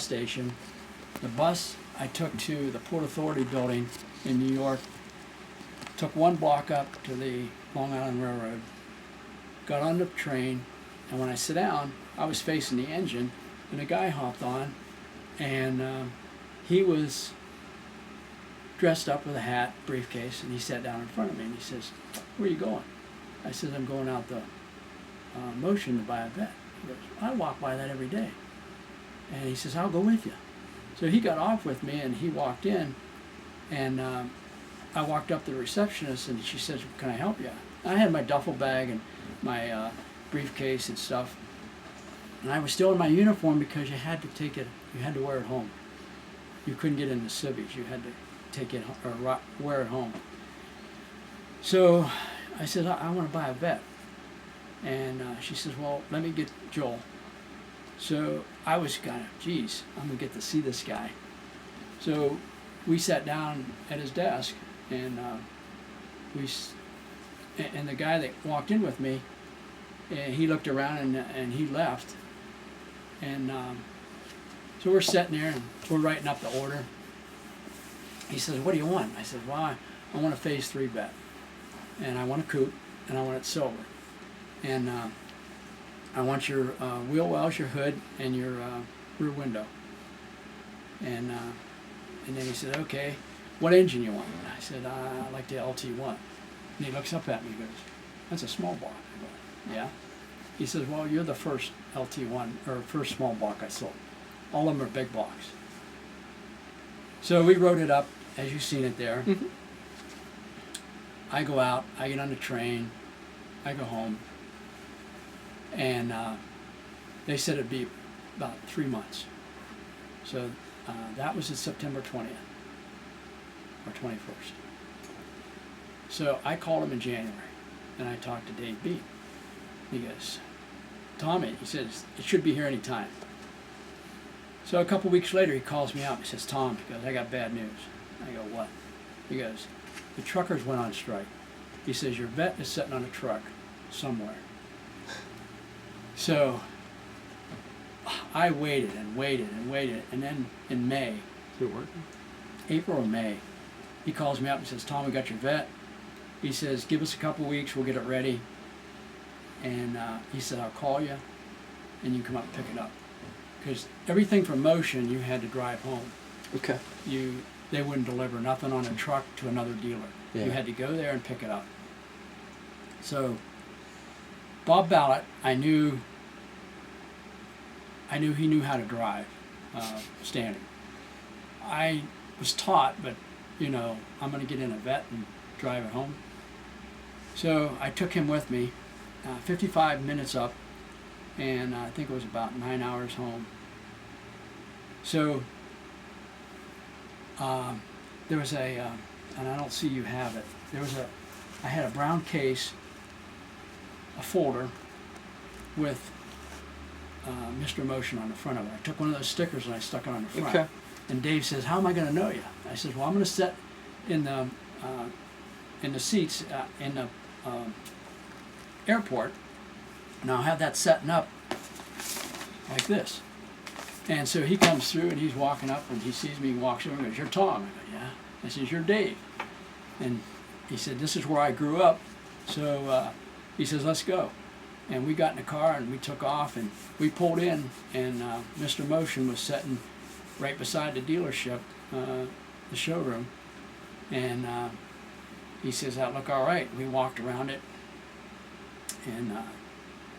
bus station. The bus I took to the Port Authority building in New York, took one block up to the Long Island Railroad, got on the train, and when I sat down, I was facing the engine, and a guy hopped on, and he was dressed up with a hat, briefcase, and he sat down in front of me, and he says, "Where are you going?" I said, "I'm going out the Motion to buy a Vette." He goes, "I walk by that every day." And he says, "I'll go with you." So he got off with me, and he walked in, and I walked up to the receptionist, and she says, "Can I help you?" I had my duffel bag and my briefcase and stuff, and I was still in my uniform because you had to take it, you had to wear it home. You couldn't get in the civvies, you had to take it or wear it home. So I said, I want to buy a Vette. And she says, "Well, let me get Joel." So I was kind of, geez, I'm going to get to see this guy. So we sat down at his desk, and and the guy that walked in with me, he looked around and he left. And so we're sitting there and we're writing up the order. He says, "What do you want?" I said, "Well, I want a Phase 3 Vette, and I want a coupe, and I want it silver. And I want your wheel wells, your hood, and your rear window." And then he said, "Okay, what engine you want?" And I said, "I like the LT-1. And he looks up at me and goes, "That's a small block." I go, "Yeah." He says, "Well, you're the first LT-1, or first small block I sold. All of them are big blocks." So we wrote it up, as you've seen it there. Mm-hmm. I go out, I get on the train, I go home, and they said it'd be about 3 months. So that was September 20th, or 21st. So I called him in January, and I talked to Dave B. He goes, "Tommy," he says, "it should be here any time." So a couple weeks later, he calls me up. He says, "Tom," he goes, "I got bad news." I go, "What?" He goes, "The truckers went on strike." He says, "Your Vette is sitting on a truck somewhere." So I waited and waited and waited, and then in May, Is it working? April or May, he calls me up and says, "Tom, we got your Vette." He says, "Give us a couple weeks, we'll get it ready." And he said, "I'll call you, and you come up and pick it up." Because everything from Motion, you had to drive home. Okay. They wouldn't deliver nothing on a truck to another dealer. Yeah. You had to go there and pick it up. So Bob Ballot, I knew he knew how to drive standing. I was taught, but I'm going to get in a Vette and drive it home. So I took him with me, 55 minutes up, and I think it was about 9 hours home. So there was and I don't see you have it, I had a brown case, a folder with Mr. Motion on the front of it. I took one of those stickers and I stuck it on the front. Okay. And Dave says, "How am I going to know you?" I said, "Well, I'm going to sit in the seats in the airport, and I'll have that setting up like this." And so he comes through and he's walking up and he sees me and walks over and goes, "You're Tom." I go, "Yeah." I says, "You're Dave." And he said, "This is where I grew up." So he says, "Let's go." And we got in the car and we took off and we pulled in, and Mr. Motion was sitting right beside the dealership, the showroom. And he says, "That look all right." We walked around it, and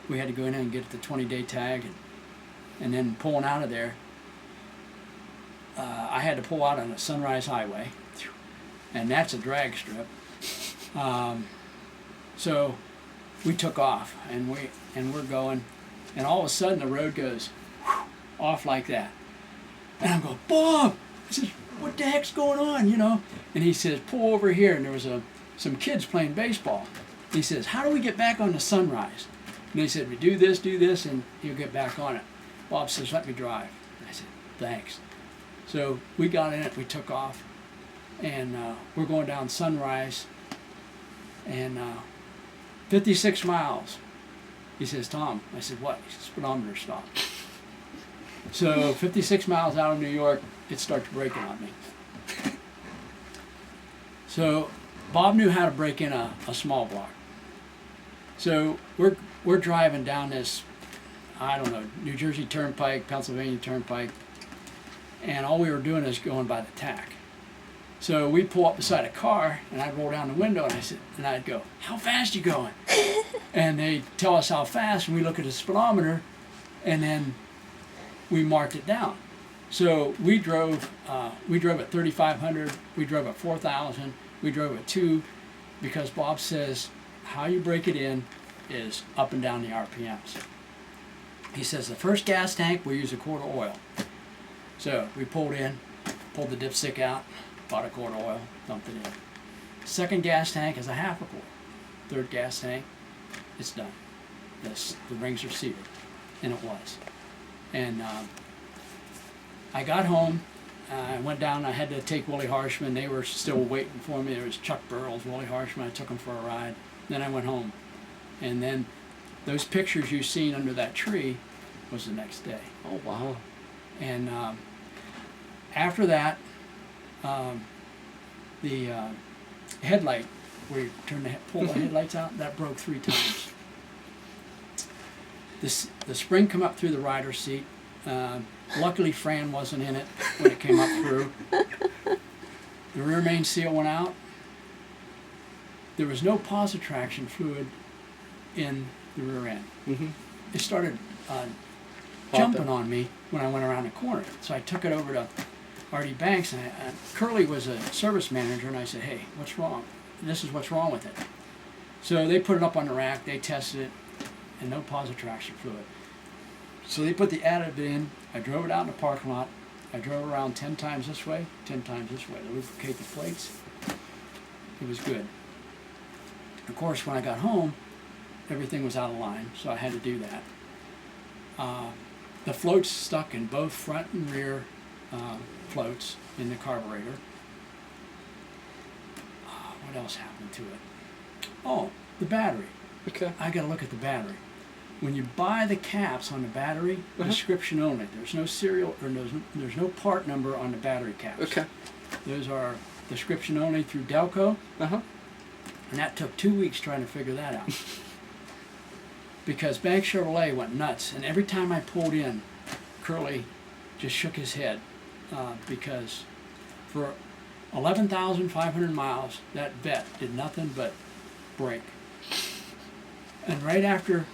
we had to go in and get the 20-day tag, and then pulling out of there, I had to pull out on the Sunrise Highway, and that's a drag strip. So we took off, and we're going, and all of a sudden the road goes off like that, and I'm going, "Bob!" I says, "What the heck's going on?" And he says, "Pull over here," and there was some kids playing baseball. He says, "How do we get back on the Sunrise?" And they said, "We do this, and you'll get back on it." Bob says, "Let me drive." And I said, "Thanks." So we got in it, we took off, and we're going down Sunrise, and 56 miles. He says, "Tom." I said, "What?" He says, "Speedometer stop." So 56 miles out of New York, it starts breaking on me. So Bob knew how to break in a small block. So we're driving down this, I don't know, New Jersey Turnpike, Pennsylvania Turnpike, and all we were doing is going by the tack. So we pull up beside a car, and I'd roll down the window, and I'd go, "How fast you going?" And they tell us how fast, and we look at the speedometer, and then we marked it down. So we drove at 3,500, we drove at 4,000, we drove at 2, because Bob says how you break it in is up and down the RPMs. He says the first gas tank we use a quart of oil. So we pulled the dipstick out, bought a quart of oil, dumped it in. Second gas tank is a half a quart. Third gas tank, it's done. The rings are seated, and it was. And I got home, I went down, I had to take Willie Harshman. They were still waiting for me. There was Chuck Burles, Willie Harshman. I took them for a ride. Then I went home. And then those pictures you've seen under that tree was the next day. Oh, wow. And after that, the headlight, where you pull the headlights out, that broke 3 times. The spring come up through the rider's seat. Luckily, Fran wasn't in it when it came up through. The rear main seal went out. There was no positive traction fluid in the rear end. Mm-hmm. It started jumping on me when I went around the corner. So I took it over to Artie Banks, and Curly was a service manager, and I said, "Hey, what's wrong? This is what's wrong with it." So they put it up on the rack, they tested it, and no positive traction fluid. So they put the additive in. I drove it out in the parking lot. I drove around 10 times this way, 10 times this way to lubricate the plates. It was good. Of course, when I got home, everything was out of line, so I had to do that. The floats stuck in both front and rear floats in the carburetor. What else happened to it? Oh, the battery. Okay. I got to look at the battery. When you buy the caps on the battery, description only. There's no serial, or there's no part number on the battery caps. Okay. Those are description only through Delco. Uh-huh. And that took 2 weeks trying to figure that out. Because Bank Chevrolet went nuts, and every time I pulled in, Curly just shook his head, because for 11,500 miles, that Vette did nothing but break. And right after,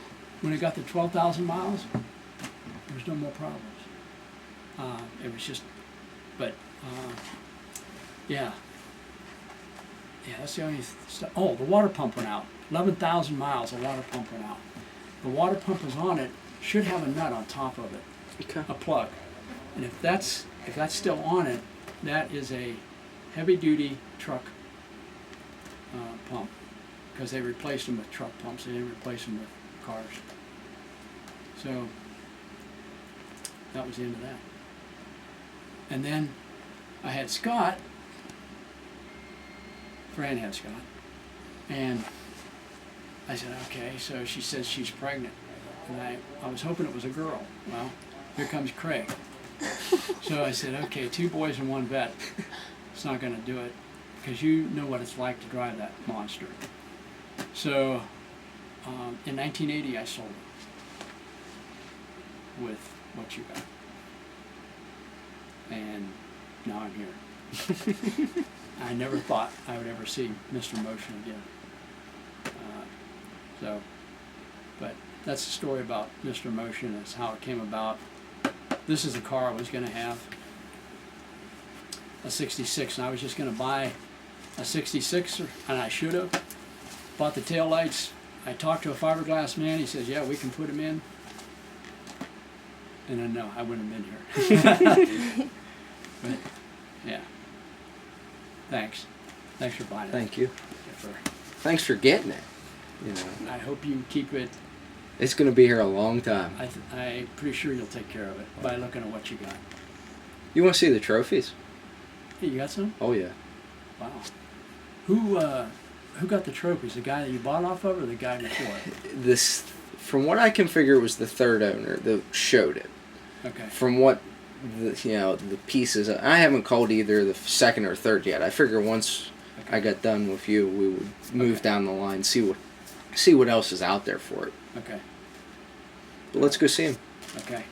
when it got to 12,000 miles, there was no more problems. It was just, but yeah. Yeah, that's the only stuff. Oh, the water pump went out. 11,000 miles, the water pump went out. The water pump is on it, should have a nut on top of it, Okay. a plug. And if that's still on it, that is a heavy-duty truck pump, because they replaced them with truck pumps. They didn't replace them with cars. So that was the end of that. And then I had Scott. Fran had Scott, and I said, "Okay." So she says she's pregnant, and I was hoping it was a girl. Well, here comes Craig. So I said, "Okay, 2 boys and 1 Vette. It's not going to do it, because you know what it's like to drive that monster." So in 1980, I sold it with what you got, and now I'm here. I never thought I would ever see Mr. Motion again. But that's the story about Mr. Motion. It's how it came about. This is the car I was going to have, a 66, and I was just going to buy a 66, and I should have. Bought the taillights. I talked to a fiberglass man. He says, "Yeah, we can put them in." And then, no, I wouldn't have been here. But, yeah. Thanks. Thanks for buying it. Thank you. Thanks for getting it. You know, I hope you keep it. it's going to be here a long time. I'm pretty sure you'll take care of it by looking at what you got. You want to see the trophies? Hey, you got some? Oh, yeah. Wow. Who got the trophies? The guy that you bought off of, or the guy before? This, from what I can figure, it was the third owner that showed it. Okay. From what the pieces. I haven't called either the second or third yet. I figure once Okay. I got done with you, we would move Okay. down the line, see what else is out there for it. Okay. But let's go see him. Okay.